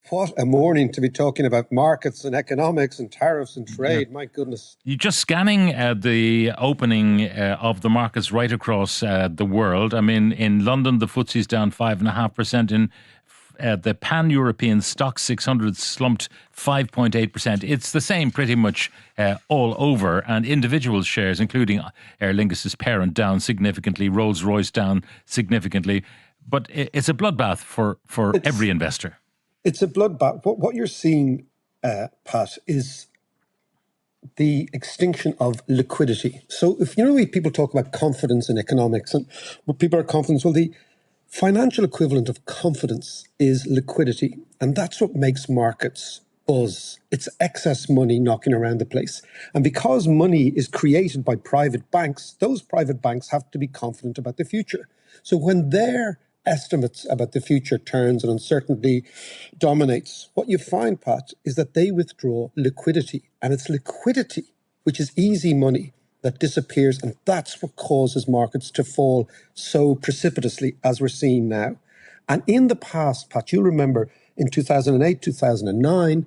What a morning to be talking about markets and economics and tariffs and trade. Yeah. My goodness. You're just scanning the opening of the markets right across the world. I mean, in London, the FTSE's down 5.5%. In the pan-European stock 600 slumped 5.8%. It's the same pretty much all over. And individual shares, including Aer Lingus' parent, down significantly, Rolls-Royce down significantly. But it's a bloodbath for every investor. It's a bloodbath. What you're seeing, Pat, is the extinction of liquidity. So if you know when people talk about confidence in economics and what people are confident, well, the financial equivalent of confidence is liquidity. And that's what makes markets buzz. It's excess money knocking around the place. And because money is created by private banks, those private banks have to be confident about the future. So when their estimates about the future turns and uncertainty dominates, what you find, Pat, is that they withdraw liquidity. And it's liquidity, which is easy money, that disappears. And that's what causes markets to fall so precipitously as we're seeing now. And in the past, Pat, you'll remember in 2008, 2009,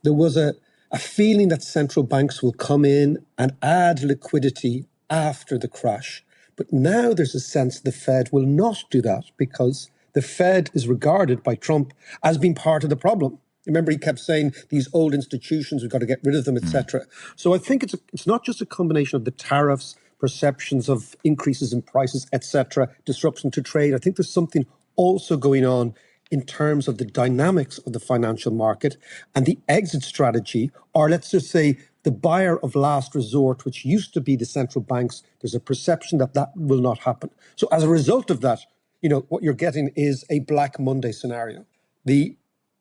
there was a feeling that central banks will come in and add liquidity after the crash. But now there's a sense the Fed will not do that because the Fed is regarded by Trump as being part of the problem. Remember, he kept saying these old institutions, we've got to get rid of them, etc. So I think it's not just a combination of the tariffs, perceptions of increases in prices, etc., disruption to trade. I think there's something also going on in terms of the dynamics of the financial market and the exit strategy, or let's just say the buyer of last resort, which used to be the central banks. There's a perception that that will not happen. So as a result of that, what you're getting is a Black Monday scenario. The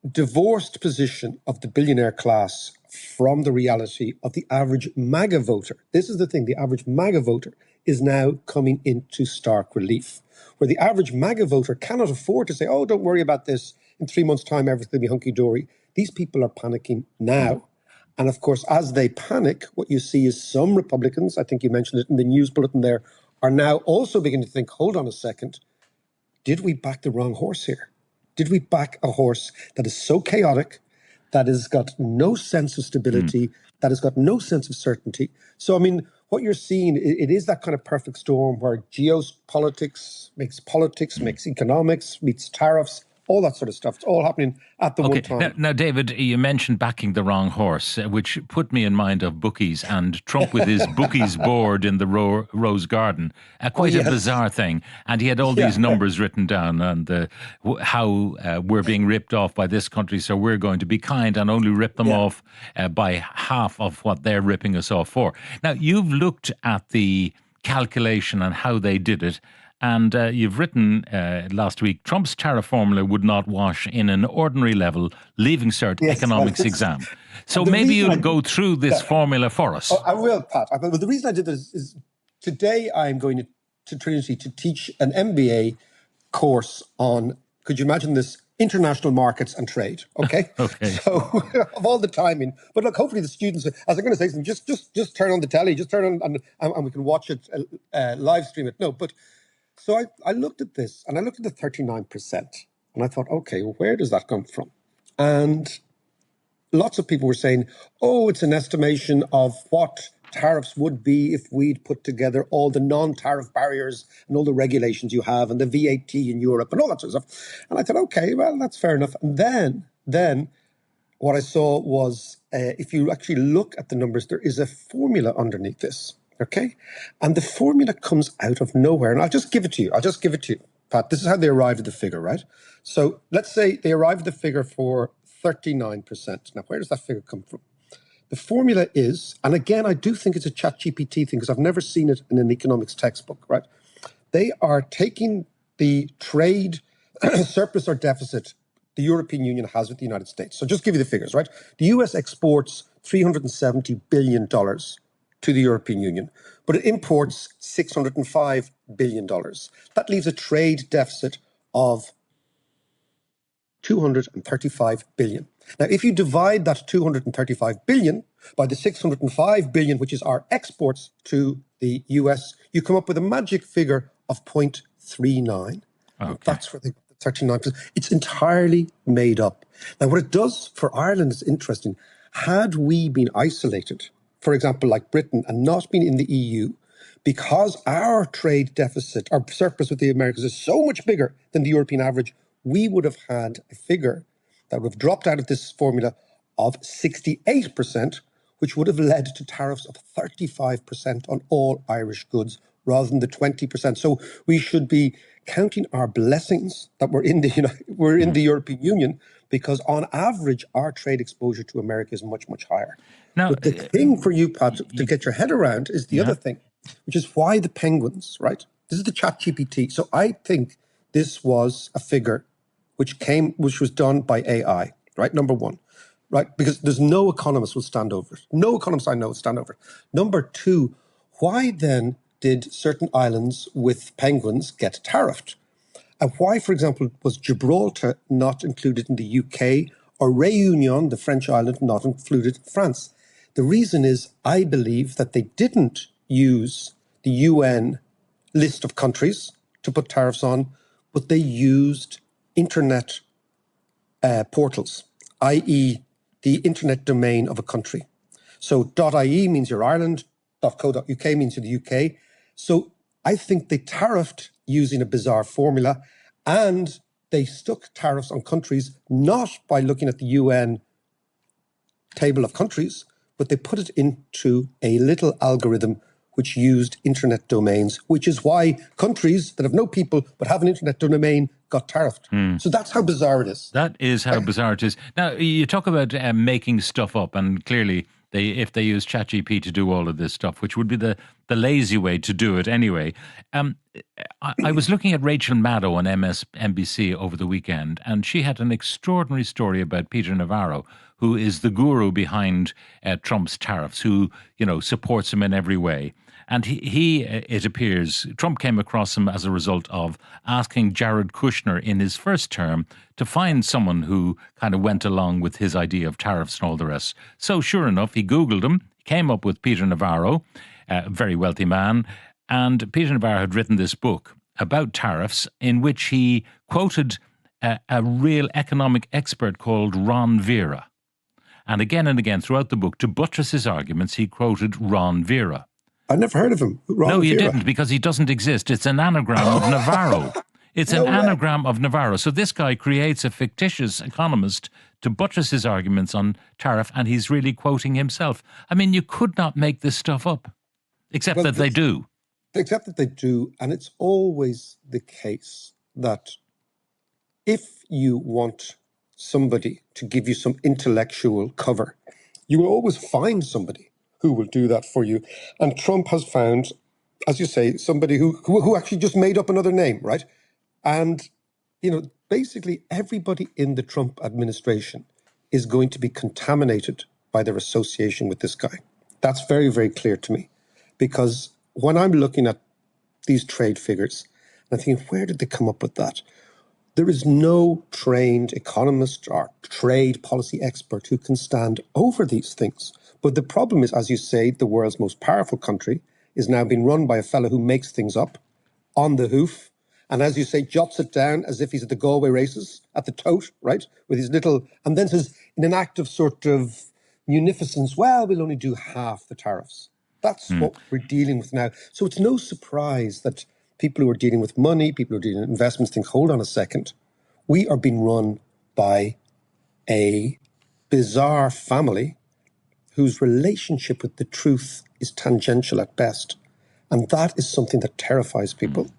divorced position of the billionaire class from the reality of the average MAGA voter. This is the thing, the average MAGA voter is now coming into stark relief, where the average MAGA voter cannot afford to say, oh, don't worry about this. In 3 months' time, everything will be hunky-dory. These people are panicking now. And of course, as they panic, what you see is some Republicans, I think you mentioned it in the news bulletin there, are now also beginning to think, hold on a second, did we back the wrong horse here? Did we back a horse that is so chaotic, that has got no sense of stability, that has got no sense of certainty? So, I mean, what you're seeing, it is that kind of perfect storm where geopolitics, makes economics, meets tariffs, all that sort of stuff. It's all happening at the one time. Now, David, you mentioned backing the wrong horse, which put me in mind of bookies and Trump with his bookies board in the Rose Garden. Quite a bizarre thing. And he had all these numbers written down and how we're being ripped off by this country, so we're going to be kind and only rip them off by half of what they're ripping us off for. Now, you've looked at the calculation and how they did it. And you've written last week, Trump's tariff formula would not wash in an ordinary level, leaving cert economics exam. So maybe you'll go through this formula for us. I will, Pat. But the reason I did this is today I'm going to Trinity to teach an MBA course on, could you imagine this, international markets and trade, okay? Okay. So of all the timing. But look, hopefully the students, as I'm going to say something, just turn on the telly, just turn on and we can watch it, live stream it. No, but... So I looked at this and I looked at the 39% and I thought, okay, well, where does that come from? And lots of people were saying, oh, it's an estimation of what tariffs would be if we'd put together all the non-tariff barriers and all the regulations you have and the VAT in Europe and all that sort of stuff. And I thought, okay, well, that's fair enough. And then what I saw was, if you actually look at the numbers, there is a formula underneath this. Okay. And the formula comes out of nowhere. And I'll just give it to you. Pat. This is how they arrived at the figure, right? So let's say they arrived at the figure for 39%. Now, where does that figure come from? The formula is, and again, I do think it's a ChatGPT thing because I've never seen it in an economics textbook, right? They are taking the trade surplus or deficit the European Union has with the United States. So just give you the figures, right? The US exports $370 billion to the European Union, but it imports $605 billion. That leaves a trade deficit of $235 billion. Now, if you divide that $235 billion by the $605 billion, which is our exports to the US, you come up with a magic figure of 0.39. Okay. That's where 39%. It's entirely made up. Now, what it does for Ireland is interesting. Had we been isolated, for example, like Britain, and not been in the EU, because our trade deficit, our surplus with the Americas is so much bigger than the European average, we would have had a figure that would have dropped out of this formula of 68%, which would have led to tariffs of 35% on all Irish goods rather than the 20%. So we should be counting our blessings that we're in the European Union, because on average, our trade exposure to America is much, much higher. Now, but the thing for you, Pat, to get your head around is the other thing, which is why the penguins, right? This is the ChatGPT. So I think this was a figure which was done by AI, right? Number one, right? Because there's no economist will stand over it. No economist I know will stand over it. Number two, why then did certain islands with penguins get tariffed? And why, for example, was Gibraltar not included in the UK or Réunion, the French island, not included in France? The reason is, I believe that they didn't use the UN list of countries to put tariffs on, but they used internet portals, i.e. the internet domain of a country. So .ie means you're Ireland, .co.uk means you're the UK. So I think they tariffed using a bizarre formula, and they stuck tariffs on countries not by looking at the UN table of countries, but they put it into a little algorithm which used internet domains, which is why countries that have no people but have an internet domain got tariffed. So that's how bizarre it is. That is how bizarre it is. Now, you talk about making stuff up, and clearly if they use ChatGPT to do all of this stuff, which would be the lazy way to do it anyway. I was looking at Rachel Maddow on MSNBC over the weekend, and she had an extraordinary story about Peter Navarro, who is the guru behind Trump's tariffs, who, supports him in every way. And he, it appears, Trump came across him as a result of asking Jared Kushner in his first term to find someone who kind of went along with his idea of tariffs and all the rest. So sure enough, he Googled him, came up with Peter Navarro, a very wealthy man. And Peter Navarro had written this book about tariffs in which he quoted a real economic expert called Ron Vera. And again throughout the book, to buttress his arguments, he quoted Ron Vera. I never heard of him. No, you didn't, because he doesn't exist. It's an anagram of Navarro. It's an anagram of Navarro. So this guy creates a fictitious economist to buttress his arguments on tariff, and he's really quoting himself. I mean, you could not make this stuff up, except that they do. Except that they do, and it's always the case that if you want somebody to give you some intellectual cover, you will always find somebody who will do that for you. And Trump has found, as you say, somebody who actually just made up another name, right? And, basically everybody in the Trump administration is going to be contaminated by their association with this guy. That's very, very clear to me. Because when I'm looking at these trade figures, I'm thinking, where did they come up with that? There is no trained economist or trade policy expert who can stand over these things. But the problem is, as you say, the world's most powerful country is now being run by a fellow who makes things up on the hoof. And as you say, jots it down as if he's at the Galway races, at the tote, right? With his little, and then says, in an act of sort of munificence, well, we'll only do half the tariffs. That's what we're dealing with now. So it's no surprise that people who are dealing with money, people who are dealing with investments think, hold on a second, we are being run by a bizarre family whose relationship with the truth is tangential at best. And that is something that terrifies people.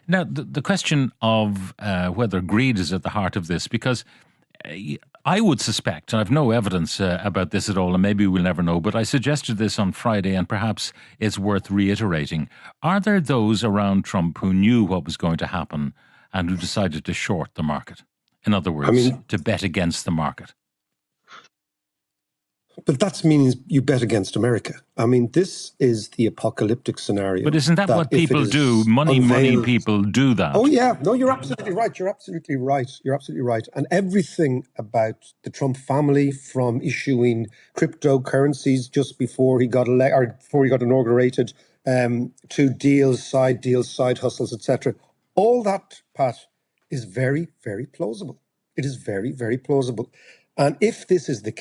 Now, the question of whether greed is at the heart of this, because I would suspect, and I've no evidence about this at all, and maybe we'll never know, but I suggested this on Friday, and perhaps it's worth reiterating. Are there those around Trump who knew what was going to happen and who decided to short the market? In other words, to bet against the market? But that means you bet against America. I mean, this is the apocalyptic scenario. But isn't that what people do? Money people do that. Oh, yeah. No, you're absolutely right. You're absolutely right. You're absolutely right. And everything about the Trump family, from issuing cryptocurrencies just before he got before he got inaugurated, to deals, side hustles, etc. All that, Pat, is very, very plausible. It is very, very plausible. And if this is the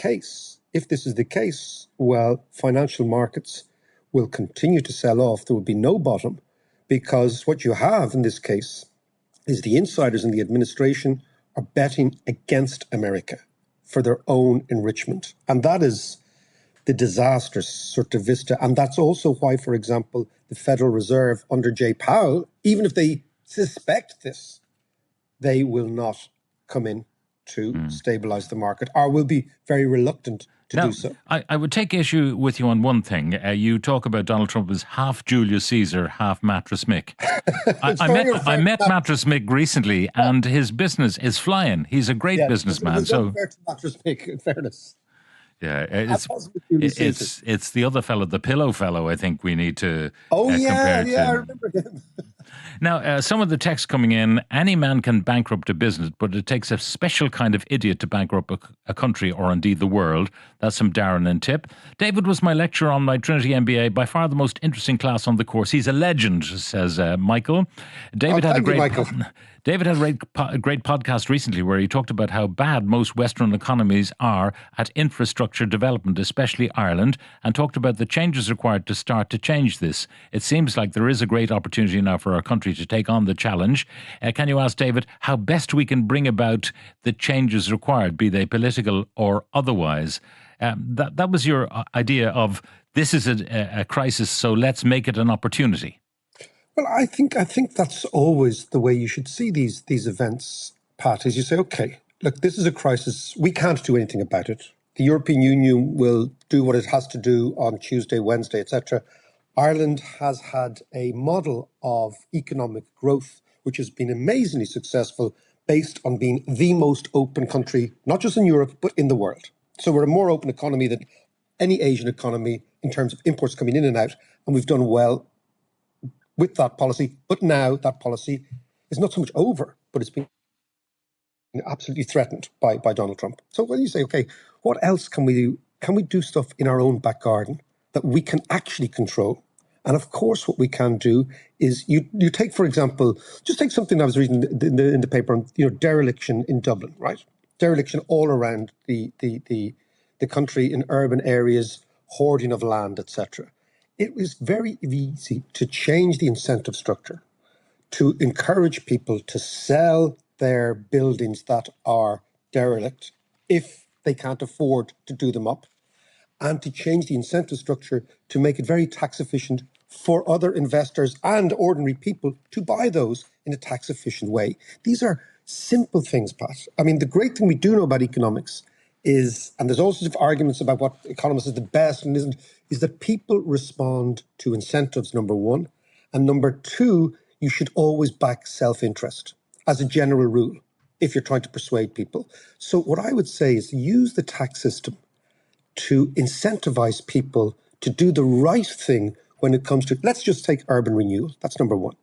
case, well, financial markets will continue to sell off. There will be no bottom, because what you have in this case is the insiders in the administration are betting against America for their own enrichment. And that is the disastrous sort of vista. And that's also why, for example, the Federal Reserve under Jay Powell, even if they suspect this, they will not come in to stabilize the market, or will be very reluctant to do so. I would take issue with you on one thing. You talk about Donald Trump as half Julius Caesar, half Mattress Mick. I met Mattress Mick recently, and his business is flying. He's a great businessman. So unfair to Mattress Mick, in fairness. Yeah, it's the other fellow, the pillow fellow, I think we need to compare to. I remember him. Now, some of the text coming in, any man can bankrupt a business, but it takes a special kind of idiot to bankrupt a country or indeed the world. That's from Darren and Tip. David was my lecturer on my Trinity MBA, by far the most interesting class on the course. He's a legend, says Michael. David had a great podcast recently where he talked about how bad most Western economies are at infrastructure development, especially Ireland, and talked about the changes required to start to change this. It seems like there is a great opportunity now for our country to take on the challenge. Can you ask David how best we can bring about the changes required, be they political or otherwise? That was your idea of this is a crisis, so let's make it an opportunity. Well, I think that's always the way you should see these events, Pat, is you say, okay, look, this is a crisis. We can't do anything about it. The European Union will do what it has to do on Tuesday, Wednesday, etc. Ireland has had a model of economic growth which has been amazingly successful, based on being the most open country, not just in Europe, but in the world. So we're a more open economy than any Asian economy in terms of imports coming in and out, and we've done well with that policy. But now that policy is not so much over, but it's been absolutely threatened by Donald Trump. So when you say, okay, what else can we do? Can we do stuff in our own back garden that we can actually control? And of course, what we can do is you take, for example, just take something I was reading in the paper on, dereliction in Dublin, right? Dereliction all around the country in urban areas, hoarding of land, etc. It was very easy to change the incentive structure to encourage people to sell their buildings that are derelict if they can't afford to do them up, and to change the incentive structure to make it very tax efficient for other investors and ordinary people to buy those in a tax efficient way. These are simple things, Pat. I mean, the great thing we do know about economics is, and there's all sorts of arguments about what economists is the best and isn't, is that people respond to incentives, number one. And number two, you should always back self-interest as a general rule if you're trying to persuade people. So what I would say is use the tax system to incentivize people to do the right thing when it comes to, let's just take urban renewal. That's number one.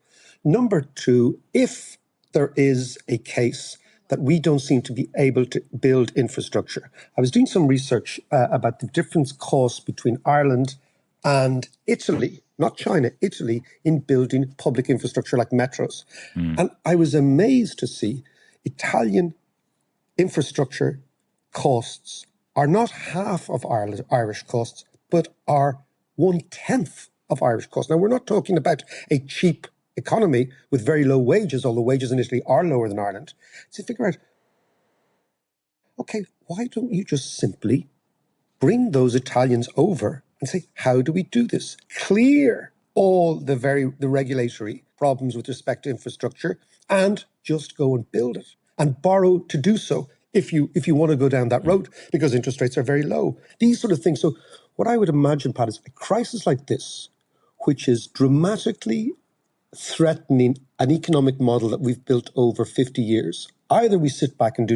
Number two, if there is a case that we don't seem to be able to build infrastructure. I was doing some research about the difference costs between Ireland and Italy, not China, Italy, in building public infrastructure like metros. And I was amazed to see Italian infrastructure costs are not half of Irish costs, but are 1/10 of Irish costs. Now, we're not talking about a cheap economy with very low wages, although wages in Italy are lower than Ireland. So figure out, okay, why don't you just simply bring those Italians over and say, how do we do this? Clear all the regulatory problems with respect to infrastructure and just go and build it and borrow to do so if you want to go down that road, because interest rates are very low. These sort of things. So what I would imagine, Pat, is a crisis like this, which is dramatically threatening an economic model that we've built over 50 years. Either we sit back and do